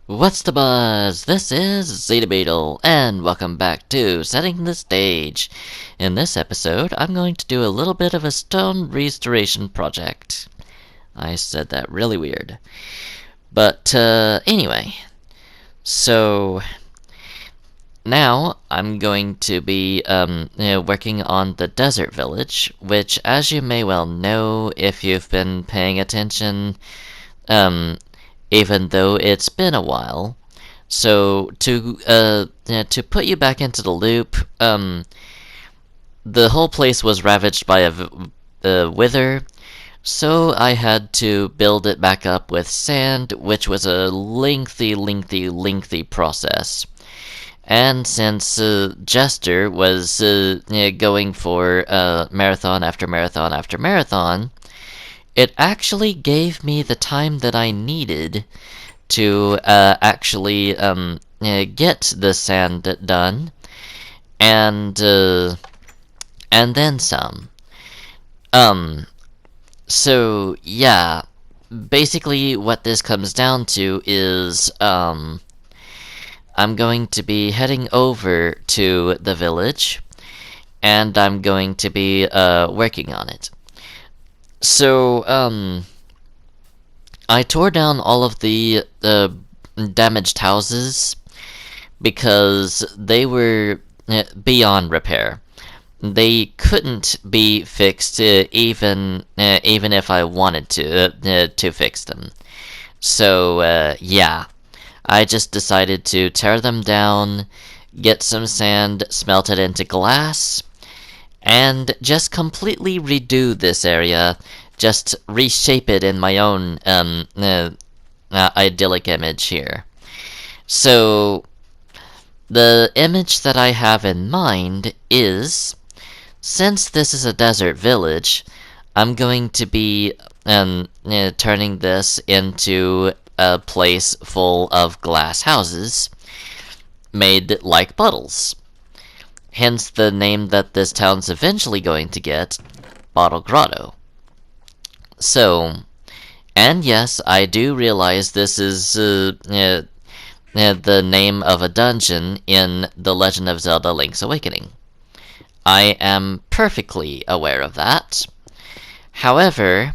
What's the buzz? This is Zeta Beetle, and welcome back to Setting the Stage. In this episode, I'm going to do a little bit of a stone restoration project. I said that really weird. But, anyway. So, now I'm going to be, working on the desert village, which, as you may well know if you've been paying attention, um, even though it's been a while. So to put you back into the loop, the whole place was ravaged by a wither, so I had to build it back up with sand, which was a lengthy process. And since Jester was going for marathon after marathon after marathon, it actually gave me the time that I needed to actually get the sand done, and then some. Um, so yeah, basically what this comes down to is I'm going to be heading over to the village, and I'm going to be working on it. So I tore down all of the damaged houses because they were beyond repair. They couldn't be fixed even if I wanted to fix them. So yeah, I just decided to tear them down, get some sand, smelt it into glass, and just completely redo this area, just reshape it in my own idyllic image here. So, the image that I have in mind is, since this is a desert village, I'm going to be turning this into a place full of glass houses made like bottles. Hence the name that this town's eventually going to get, Bottle Grotto. So, and yes, I do realize this is the name of a dungeon in The Legend of Zelda Link's Awakening. I am perfectly aware of that. However,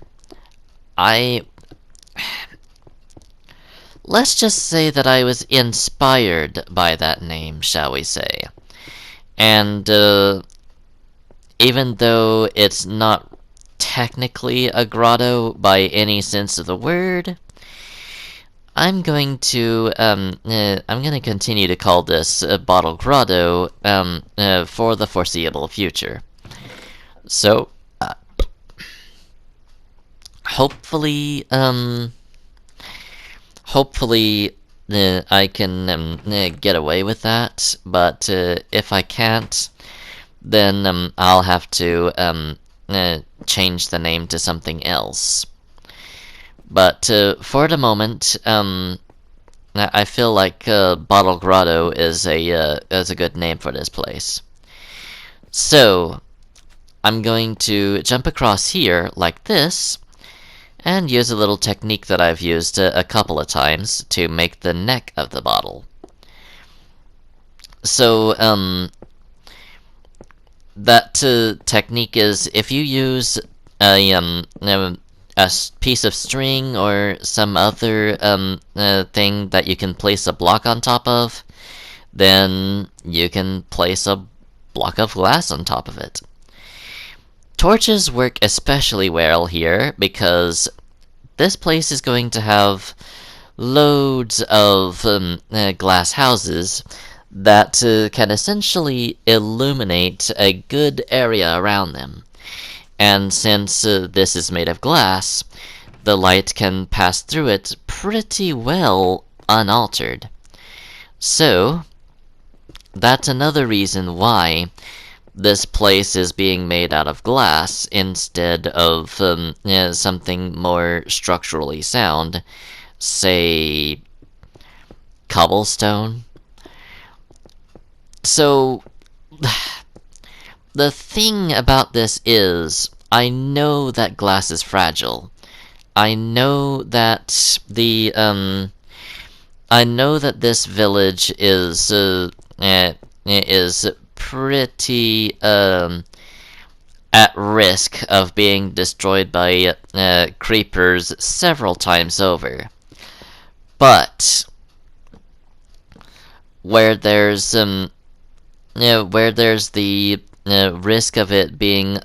let's just say that I was inspired by that name, shall we say. And even though it's not technically a grotto by any sense of the word, I'm going to continue to call this Bottle Grotto for the foreseeable future. So, hopefully, I can get away with that. But if I can't, then I'll have to change the name to something else. But for the moment, I feel like Bottle Grotto is a good name for this place. So I'm going to jump across here like this, and use a little technique that I've used a couple of times to make the neck of the bottle. So that technique is, if you use a piece of string or some other thing that you can place a block on top of, then you can place a block of glass on top of it. Torches work especially well here because this place is going to have loads of glass houses that can essentially illuminate a good area around them. And since this is made of glass, the light can pass through it pretty well unaltered. So, that's another reason why this place is being made out of glass instead of something more structurally sound, say cobblestone. So, the thing about this is, I know that glass is fragile. I know that I know that this village is pretty at risk of being destroyed by creepers several times over. But where there's where there's the risk of it being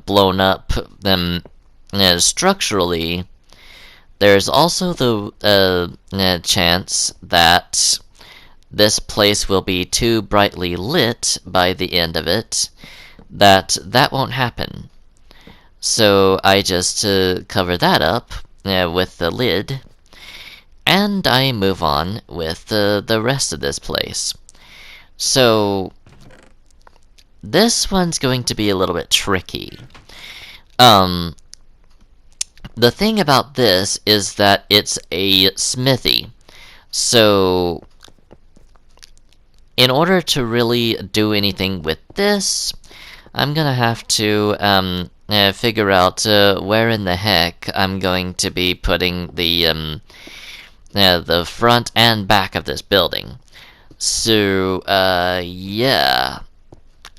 blown up structurally, there's also the chance that this place will be too brightly lit by the end of it, that won't happen. So I just cover that up with the lid, and I move on with the rest of this place. So this one's going to be a little bit tricky. The thing about this is that it's a smithy. So in order to really do anything with this, I'm gonna have to figure out where in the heck I'm going to be putting the front and back of this building. So yeah,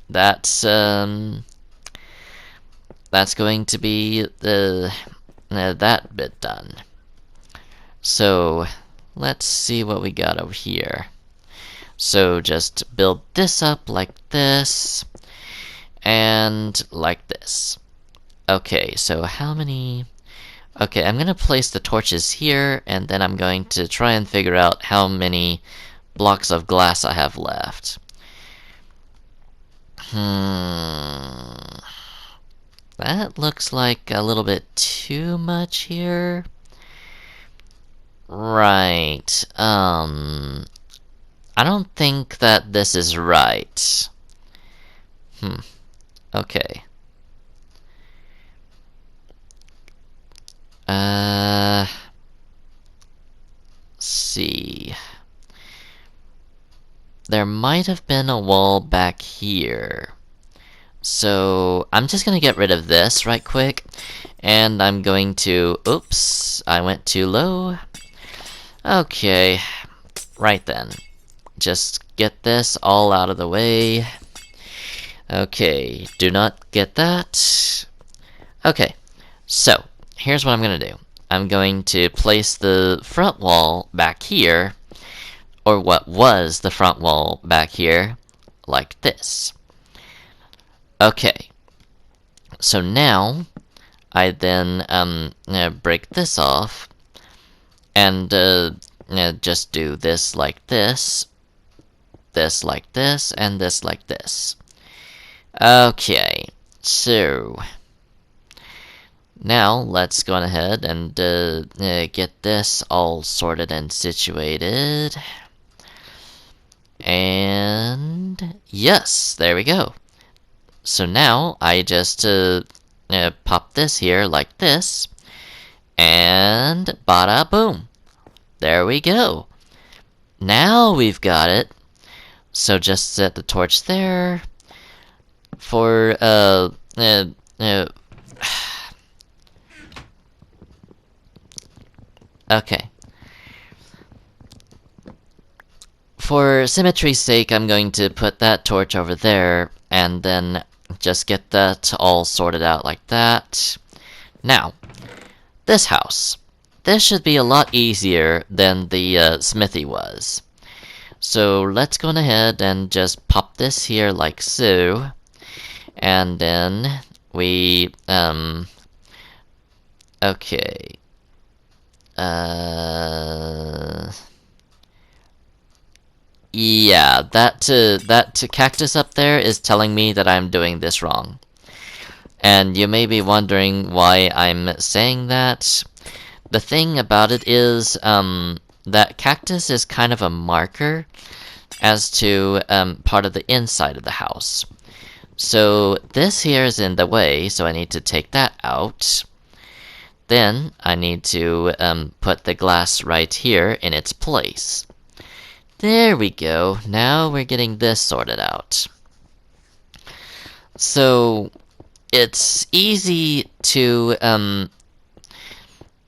that's going to be that bit done. So let's see what we got over here. So just build this up like this, and like this. Okay, so how many... Okay, I'm gonna place the torches here, and then I'm going to try and figure out how many blocks of glass I have left. That looks like a little bit too much here. Right, I don't think that this is right. Okay. See. There might have been a wall back here. So I'm just gonna get rid of this right quick, and I'm going to... Oops, I went too low. Okay, right then. Just get this all out of the way. Okay, do not get that. Okay, so here's what I'm gonna do. I'm going to place the front wall back here, or what was the front wall back here, like this. Okay, so now I then break this off, and just do this like this, this like this, and this like this. Okay, so now let's go on ahead and get this all sorted and situated. And yes, there we go. So now I just pop this here like this, and bada boom. There we go. Now we've got it. So just set the torch there for okay. For symmetry's sake, I'm going to put that torch over there, and then just get that all sorted out like that. Now, this house. This should be a lot easier than the smithy was. So let's go ahead and just pop this here like so. And then we, okay. Yeah, that cactus up there is telling me that I'm doing this wrong. And you may be wondering why I'm saying that. The thing about it is, that cactus is kind of a marker as to part of the inside of the house. So this here is in the way, so I need to take that out. Then I need to put the glass right here in its place. There we go. Now we're getting this sorted out. So it's easy to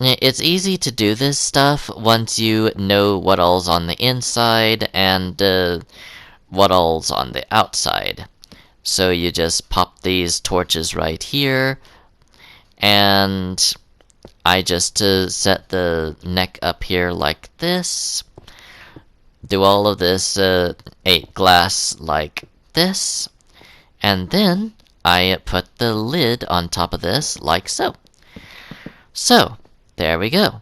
it's easy to do this stuff once you know what all's on the inside and what all's on the outside. So you just pop these torches right here, and I just set the neck up here like this. Do all of this 8 glass like this, and then I put the lid on top of this like so. So, there we go.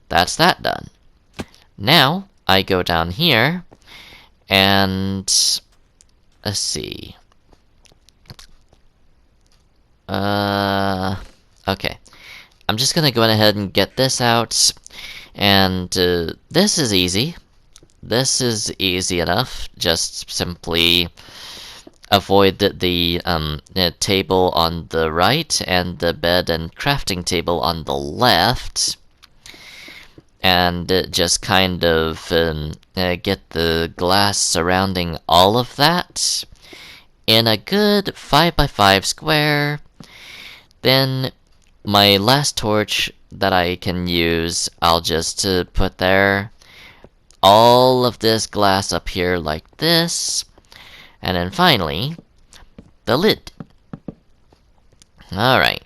That's that done. Now, I go down here, and let's see. Okay. I'm just gonna go ahead and get this out, and this is easy. This is easy enough. Just simply avoid the table on the right and the bed and crafting table on the left, and just kind of get the glass surrounding all of that in a good 5x5 square. Then my last torch that I can use, I'll just put there. All of this glass up here like this. And then finally, the lid. Alright.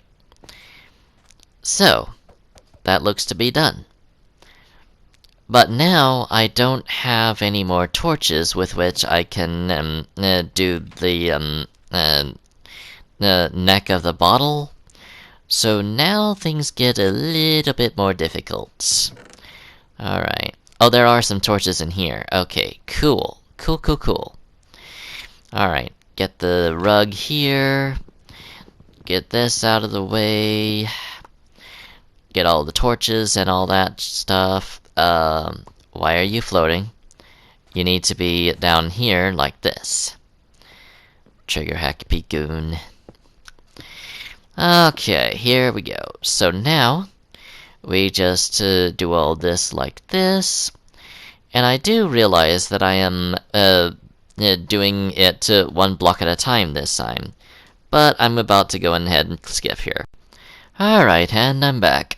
So, that looks to be done. But now I don't have any more torches with which I can do the neck of the bottle. So now things get a little bit more difficult. Alright. Oh, there are some torches in here. Okay, cool. Cool. Alright, get the rug here. Get this out of the way. Get all the torches and all that stuff. Why are you floating? You need to be down here like this. Trigger happy goon. Okay, here we go. So now, we just do all this like this. And I do realize that I am doing it 1 block at a time this time. But I'm about to go ahead and skip here. Alright, and I'm back.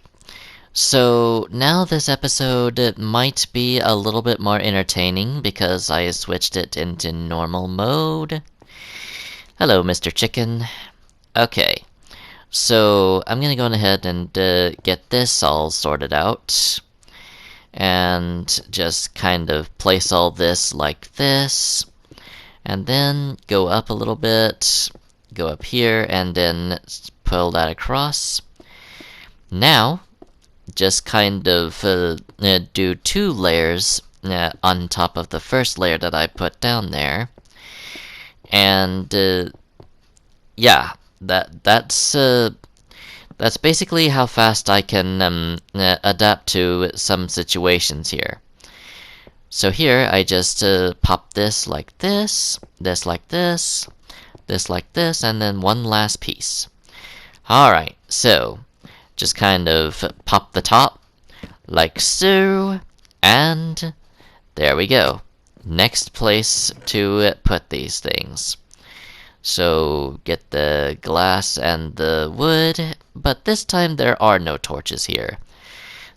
So now this episode might be a little bit more entertaining because I switched it into normal mode. Hello, Mr. Chicken. Okay. So, I'm gonna go ahead and get this all sorted out. And just kind of place all this like this. And then go up a little bit. Go up here and then pull that across. Now, just kind of do 2 layers on top of the first layer that I put down there. And yeah. That's basically how fast I can adapt to some situations here. So here I just pop this like this, this like this, this like this, and then 1 last piece. Alright, so just kind of pop the top like so, and there we go. Next place to put these things. So, get the glass and the wood, but this time there are no torches here.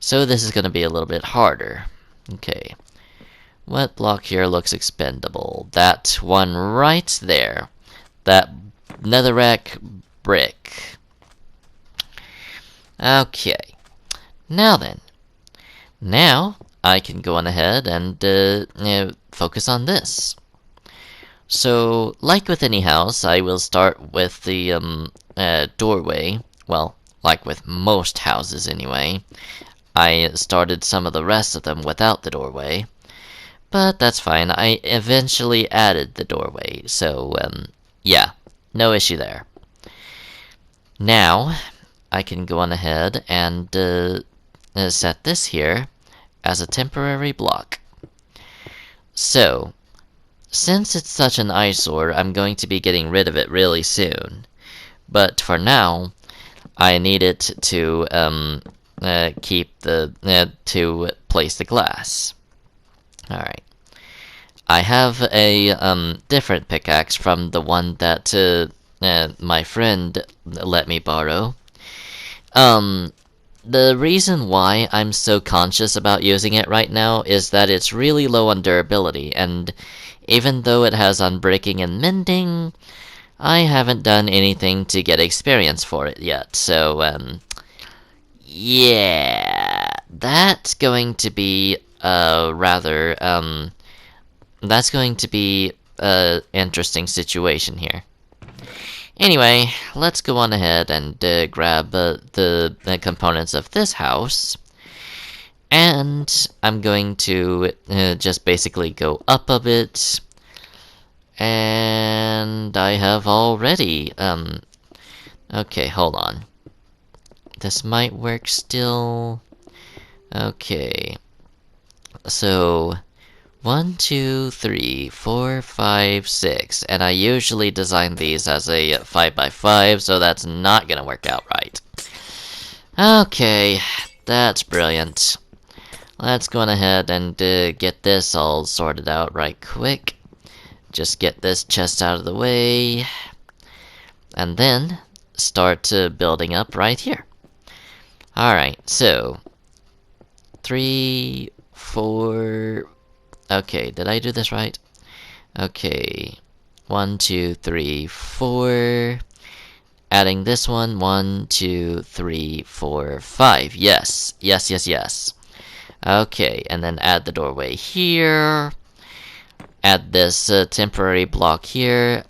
So this is going to be a little bit harder. Okay. What block here looks expendable? That one right there. That netherrack brick. Okay. Now then. Now, I can go on ahead and focus on this. So, like with any house, I will start with the doorway. Well, like with most houses anyway. I started some of the rest of them without the doorway. But that's fine, I eventually added the doorway, so, yeah, no issue there. Now, I can go on ahead and set this here as a temporary block. So, since it's such an eyesore, I'm going to be getting rid of it really soon. But for now, I need it to to place the glass. Alright. I have a different pickaxe from the one that my friend let me borrow. the reason why I'm so conscious about using it right now is that it's really low on durability, and even though it has unbreaking and mending, I haven't done anything to get experience for it yet. So, yeah, that's going to be that's going to be a interesting situation here. Anyway, let's go on ahead and grab the components of this house. And I'm going to just basically go up a bit. And I have already, okay, hold on. This might work still. Okay. So, 1, 2, 3, 4, 5, 6. And I usually design these as a 5x5, so that's not gonna work out right. Okay, that's brilliant. Let's go on ahead and get this all sorted out right quick. Just get this chest out of the way. And then start building up right here. Alright, so 3, 4. Okay, did I do this right? Okay, 1, 2, 3, 4. Adding this one, 1, 2, 3, 4, 5. Yes, yes, yes, yes. Okay, and then add the doorway here. Add this temporary block here.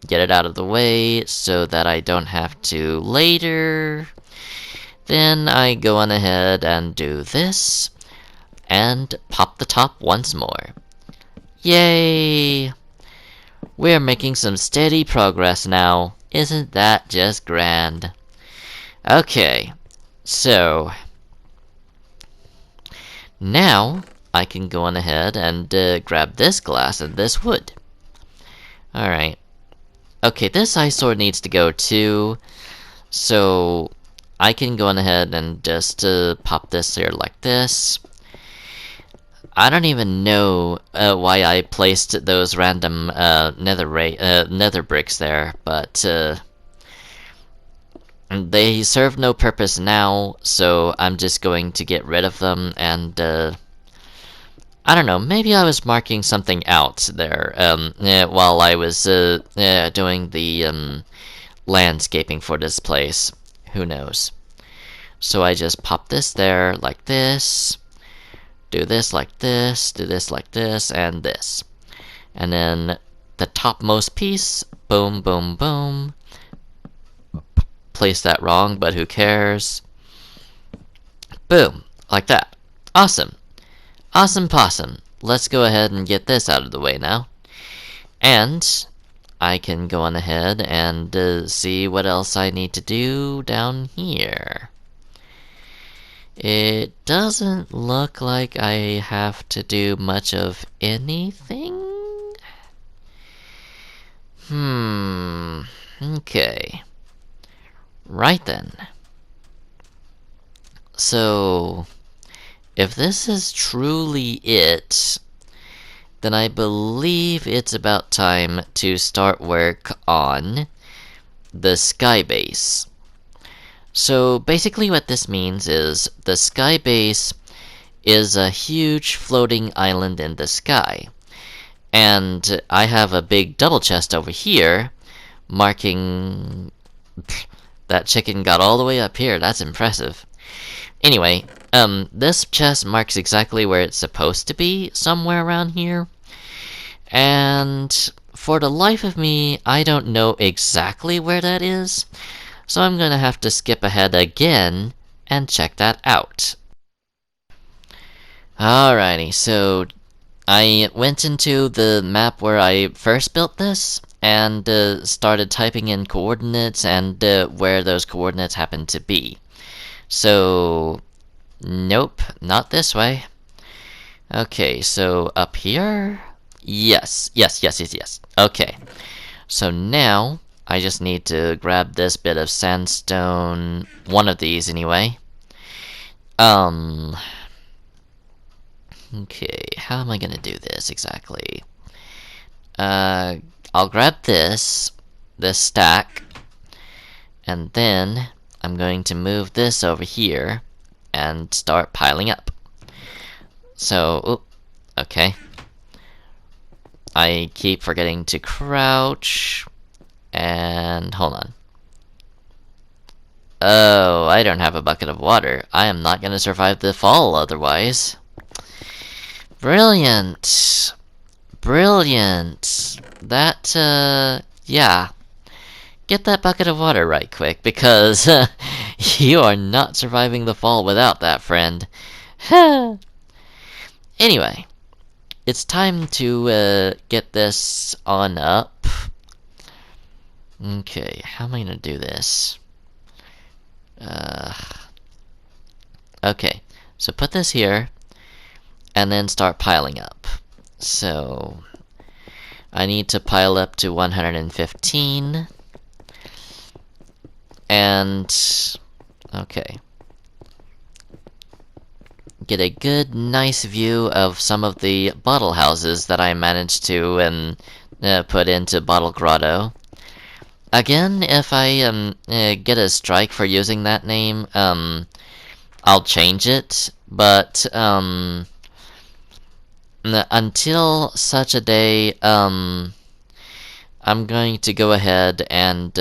Get it out of the way so that I don't have to later. Then I go on ahead and do this. And pop the top once more. Yay! We're making some steady progress now. Isn't that just grand? Okay, so now I can go on ahead and grab this glass and this wood. Alright. Okay, this ice sword needs to go too. So I can go on ahead and just pop this here like this. I don't even know why I placed those random nether bricks there, but they serve no purpose now, so I'm just going to get rid of them, and I don't know, maybe I was marking something out there while I was doing the landscaping for this place. Who knows? So I just pop this there like this. Do this like this, do this like this, and this. And then the topmost piece, boom, boom, boom. Place that wrong, but who cares? Boom, like that. Awesome. Awesome possum. Let's go ahead and get this out of the way now. And I can go on ahead and see what else I need to do down here. It doesn't look like I have to do much of anything. Okay. Right then. So, if this is truly it, then I believe it's about time to start work on the sky base. So basically what this means is the sky base is a huge floating island in the sky. And I have a big double chest over here marking... That chicken got all the way up here, that's impressive. Anyway, this chest marks exactly where it's supposed to be, somewhere around here. And for the life of me, I don't know exactly where that is. So I'm gonna have to skip ahead again and check that out. Alrighty, so I went into the map where I first built this and started typing in coordinates and where those coordinates happen to be. So, nope, not this way. Okay, so up here? Yes, yes, yes, yes, yes. Okay, so now I just need to grab this bit of sandstone, one of these anyway. Okay, how am I gonna do this exactly? I'll grab this stack, and then I'm going to move this over here, and start piling up. So, oop, okay. I keep forgetting to crouch, and hold on. Oh, I don't have a bucket of water. I am not gonna survive the fall otherwise. Brilliant! Brilliant! That, yeah. Get that bucket of water right quick, because you are not surviving the fall without that, friend. Anyway, it's time to get this on up. Okay, how am I gonna do this? Okay, so put this here, and then start piling up. So, I need to pile up to 115. And, okay. Get a good, nice view of some of the bottle houses that I managed to put into Bottle Grotto. Again, if I get a strike for using that name, I'll change it. But until such a day, I'm going to go ahead and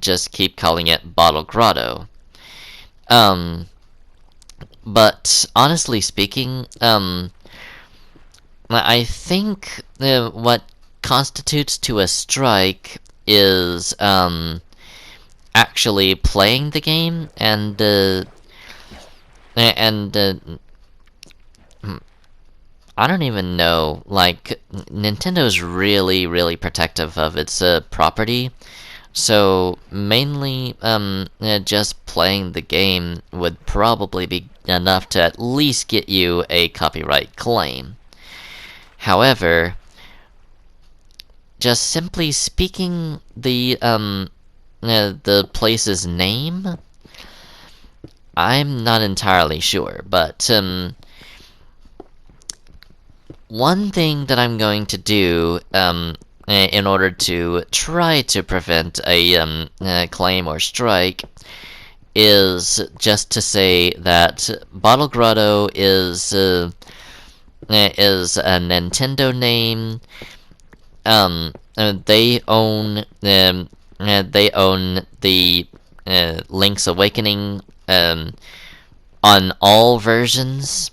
just keep calling it Bottle Grotto. But honestly speaking, I think what constitutes to a strike is actually playing the game and I don't even know. Like, Nintendo's really, really protective of its property. So mainly, just playing the game would probably be enough to at least get you a copyright claim. However, just simply speaking the place's name, I'm not entirely sure, but one thing that I'm going to do in order to try to prevent a claim or strike is just to say that Bottle Grotto is a Nintendo name. They own the Link's Awakening on all versions.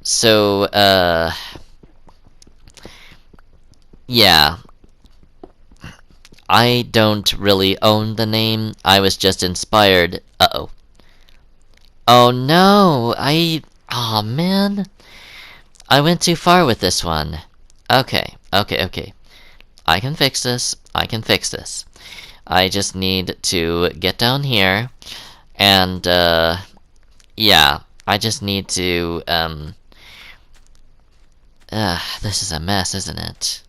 So yeah, I don't really own the name. I was just inspired. Uh-oh. Oh no! Aw, man. I went too far with this one. Okay. I can fix this. I just need to get down here. And, yeah. I just need to, this is a mess, isn't it?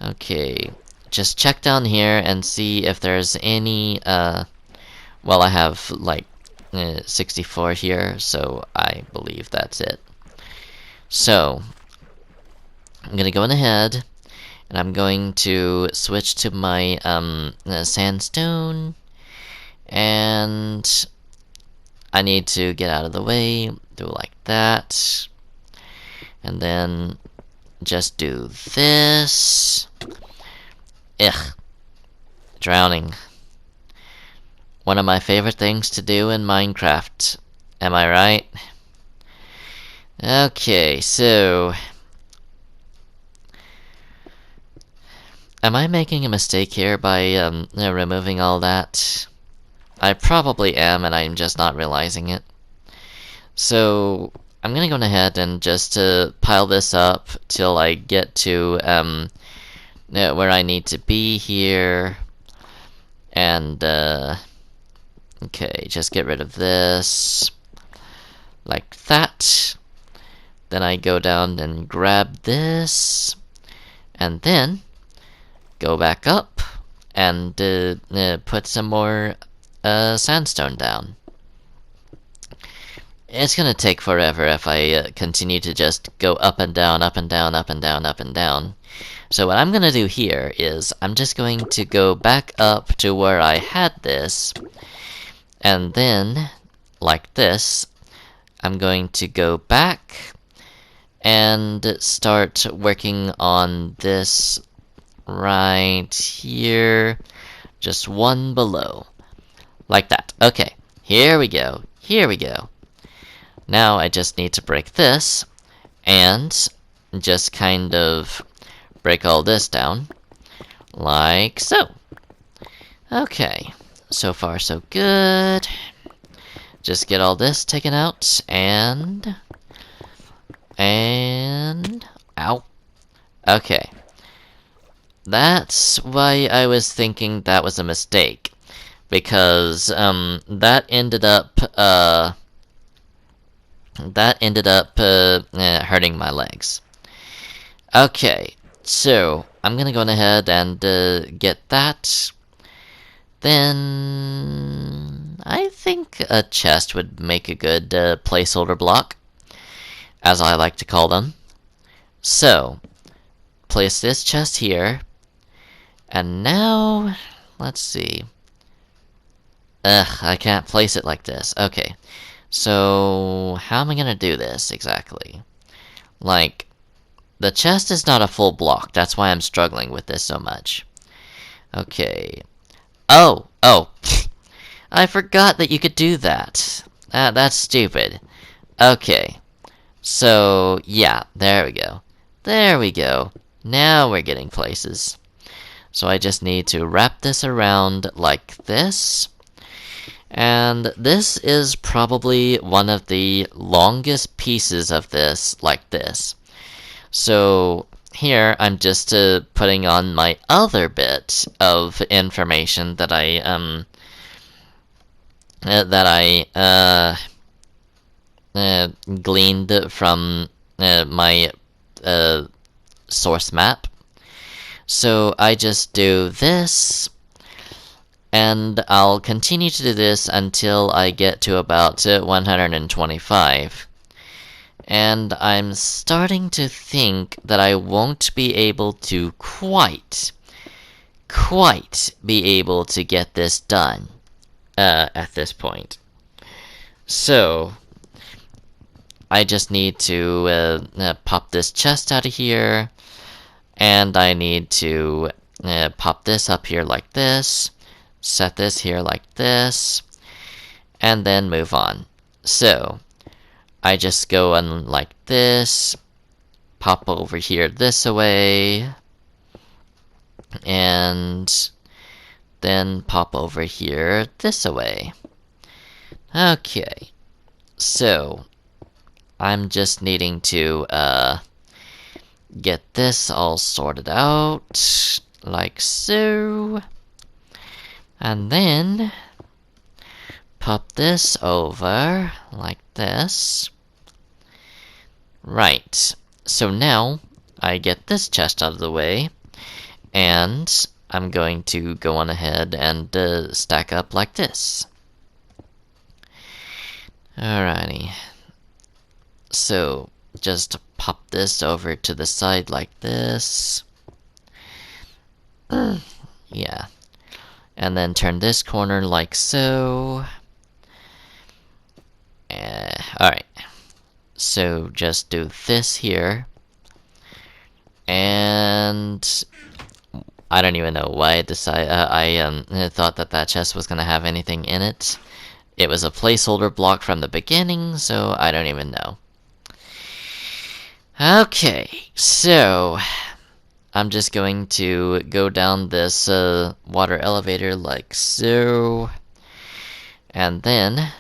Okay. Just check down here and see if there's any, well, I have, like, 64 here, so I believe that's it. So, I'm gonna go on ahead, and I'm going to switch to my, sandstone, and I need to get out of the way, do like that, and then just do this. Ugh. Drowning. One of my favorite things to do in Minecraft. Am I right? Okay, so... am I making a mistake here by removing all that? I probably am, and I'm just not realizing it. So, I'm gonna go ahead and just pile this up till I get to where I need to be here. And, okay, just get rid of this. Like that. Then I go down and grab this. And then go back up and put some more sandstone down. It's gonna take forever if I continue to just go up and down, up and down, up and down, up and down. So what I'm gonna do here is I'm just going to go back up to where I had this, And then, like this, I'm going to go back and start working on this right here, just one below, like that. Okay, here we go, here we go. Now I just need to break this, and just kind of break all this down, like so. Okay, so far so good. Just get all this taken out, and... Ow. Okay. That's why I was thinking that was a mistake. Because, that ended up hurting my legs. Okay, so I'm gonna go ahead and get that. Then I think a chest would make a good placeholder block, as I like to call them. So, place this chest here, and now, let's see. Ugh, I can't place it like this. Okay, so how am I gonna do this exactly? Like, the chest is not a full block, that's why I'm struggling with this so much. Okay. Oh! I forgot that you could do that. That's stupid. Okay. So, yeah, there we go. There we go. Now we're getting places. So I just need to wrap this around like this. And this is probably one of the longest pieces of this, like this. So here I'm just putting on my other bit of information that I gleaned from my source map. So I just do this, and I'll continue to do this until I get to about 125. And I'm starting to think that I won't be able to quite be able to get this done at this point. So I just need to pop this chest out of here, and I need to pop this up here like this, set this here like this, and then move on. So I just go on like this, pop over here this away, and then pop over here this away. Okay, so I'm just needing to get this all sorted out, like so, and then pop this over like this. Right, so now I get this chest out of the way, and I'm going to go on ahead and stack up like this. Alrighty, so just pop this over to the side like this. Yeah, and then turn this corner like so. Alright, so just do this here, and I don't even know why I thought that chest was gonna have anything in it. It was a placeholder block from the beginning, so I don't even know. Okay, so I'm just going to go down this water elevator like so, and then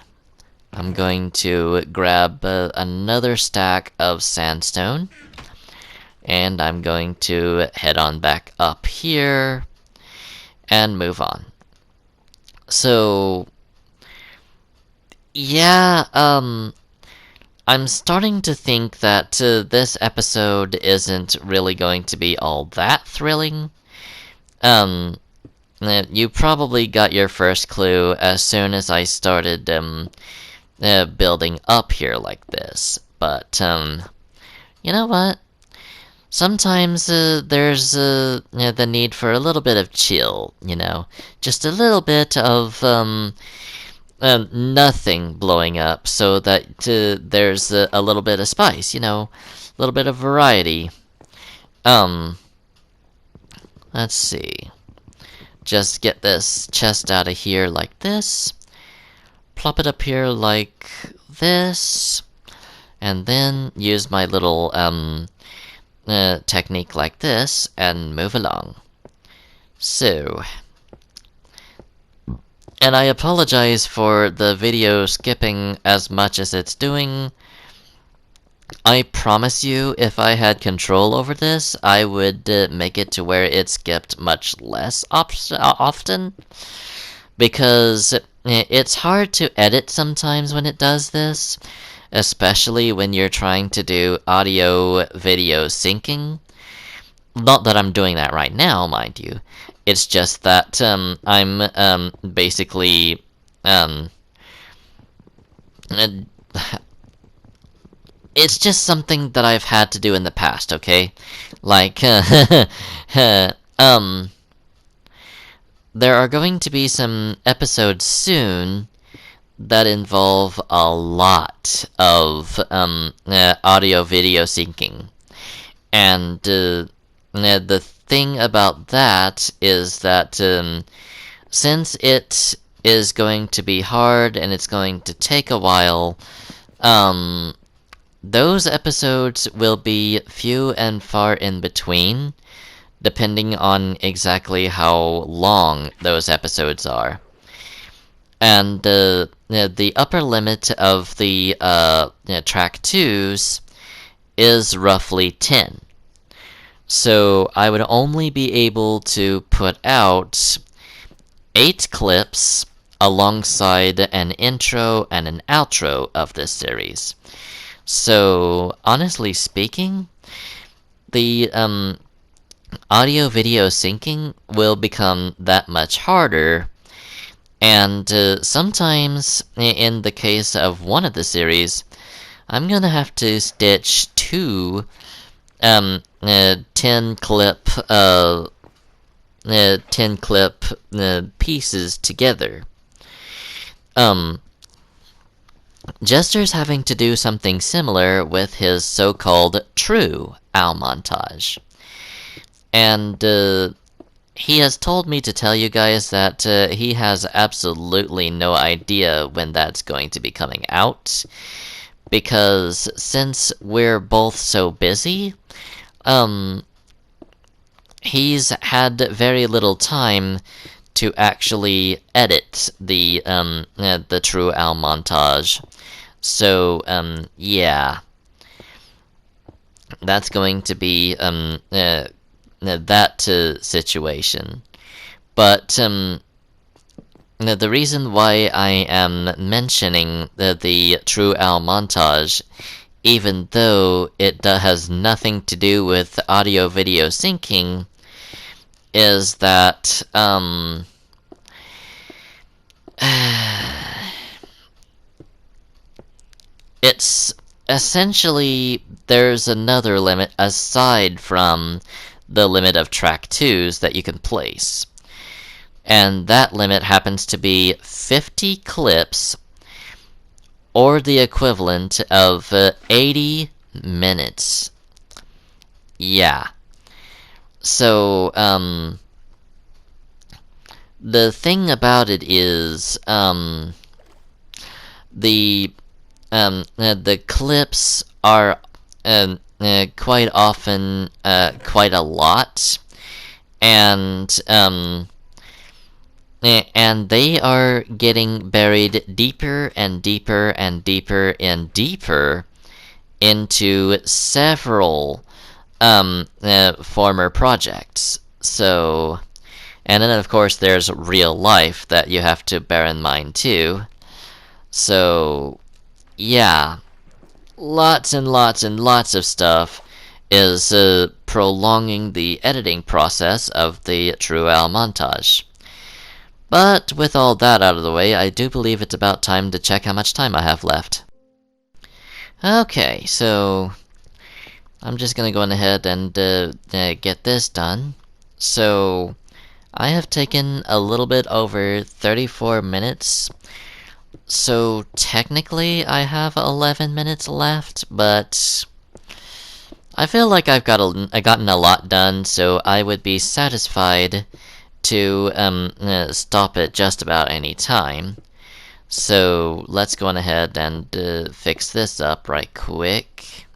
I'm going to grab another stack of sandstone, and I'm going to head on back up here and move on. So yeah, I'm starting to think that this episode isn't really going to be all that thrilling. You probably got your first clue as soon as I started building up here like this. But you know what? Sometimes there's the need for a little bit of chill, you know? Just a little bit of nothing blowing up, so that there's a little bit of spice, a little bit of variety. Um, let's see. Just get this chest out of here like this. Plop it up here like this. And then use my little technique like this and move along. So, and I apologize for the video skipping as much as it's doing. I promise you, if I had control over this, I would make it to where it skipped much less often. Because it's hard to edit sometimes when it does this, especially when you're trying to do audio-video syncing. Not that I'm doing that right now, mind you. It's just that I'm basically it's just something that I've had to do in the past, okay? Like, there are going to be some episodes soon that involve a lot of audio-video syncing. And the thing about that is that since it is going to be hard and it's going to take a while, those episodes will be few and far in between, depending on exactly how long those episodes are. And the upper limit of the track 2s is roughly 10. So I would only be able to put out 8 clips alongside an intro and an outro of this series. So, honestly speaking, the audio-video syncing will become that much harder, and sometimes, in the case of one of the series, I'm gonna have to stitch 2 10 clip pieces together. Jester's having to do something similar with his so-called true owl montage. And he has told me to tell you guys that he has absolutely no idea when that's going to be coming out. Because since we're both so busy, he's had very little time to actually edit the true owl montage. So, yeah. That's going to be, that situation. But, the reason why I am mentioning the true owl montage, even though it has nothing to do with audio-video syncing, is that, it's essentially there's another limit aside from the limit of track 2s that you can place. And that limit happens to be 50 clips, or the equivalent of 80 minutes. Yeah. So, the thing about it is, the clips are quite often quite a lot, and they are getting buried deeper and deeper and deeper and deeper into several former projects. So, and then of course there's real life that you have to bear in mind too. So, yeah, lots and lots and lots of stuff is prolonging the editing process of the true owl montage. But with all that out of the way, I do believe it's about time to check how much time I have left. Okay, so I'm just gonna go ahead and get this done. So I have taken a little bit over 34 minutes So technically I have 11 minutes left, but I feel like I've gotten a lot done, so I would be satisfied to stop at just about any time. So let's go on ahead and fix this up right quick.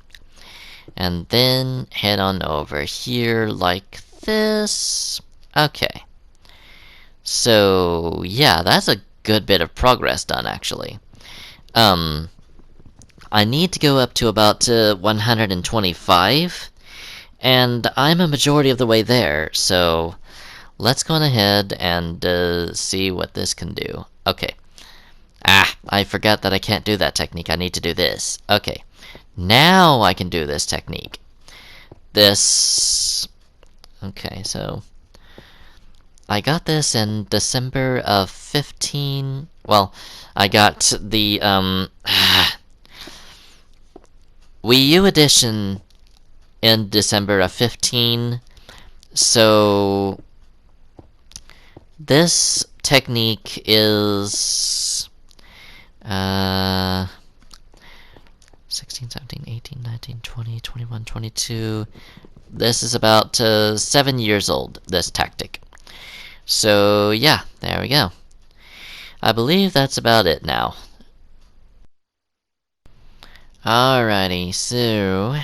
And then head on over here like this. Okay. So yeah, that's a good bit of progress done actually. I need to go up to about 125, and I'm a majority of the way there, so let's go on ahead and see what this can do. Okay. I forgot that I can't do that technique. I need to do this. Okay. Now I can do this technique. This... Okay, so... I got this in December of 15... Well, I got the, Wii U edition in December of 15, so... This technique is... 16, 17, 18, 19, 20, 21, 22... This is about 7 years old, this tactic. So yeah, there we go. I believe that's about it now. Alrighty, so...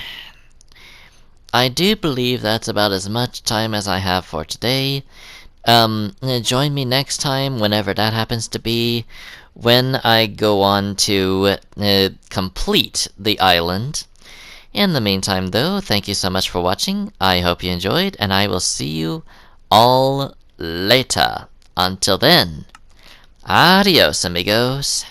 I do believe that's about as much time as I have for today. Join me next time, whenever that happens to be, when I go on to complete the island. In the meantime, though, thank you so much for watching. I hope you enjoyed, and I will see you all later. Until then, adios, amigos.